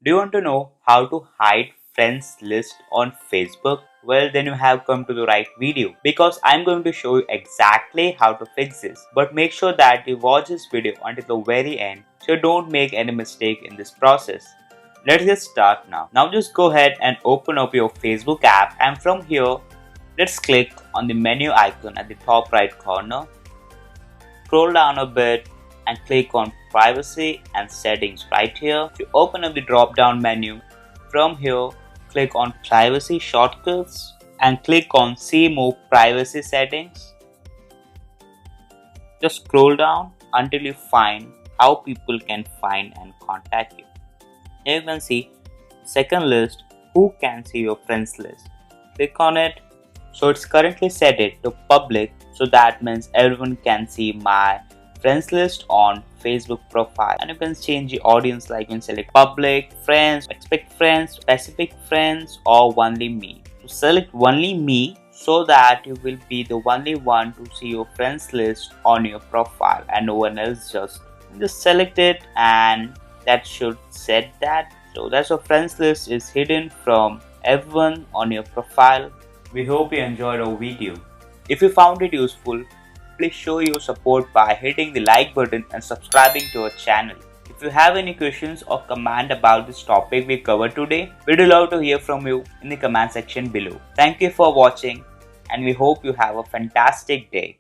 Do you want to know how to hide friends list on Facebook? Well, then you have come to the right video because I'm going to show you exactly how to fix this. But make sure that you watch this video until the very end so you don't make any mistake in this process. Let's get started now. Now just go ahead and open up your Facebook app, and from here let's click on the menu icon at the top right corner. Scroll down a bit and click on privacy and settings right here. To open up the drop down menu, from here click on privacy shortcuts and click on see more privacy settings. Just scroll down until you find how people can find and contact you. Here you can see second list, who can see your friends list. Click on it. So it's currently set it to public, so that means everyone can see my friends list on Facebook profile. And you can change the audience, like you can select public, friends, expect friends, specific friends, or only me. So select only me so that you will be the only one to see your friends list on your profile and no one else. Just select it and that should set that. So that's your friends list is hidden from everyone on your profile. We hope you enjoyed our video. If you found it useful, please show your support by hitting the like button and subscribing to our channel. If you have any questions or comment about this topic we covered today, we'd love to hear from you in the comment section below. Thank you for watching and we hope you have a fantastic day.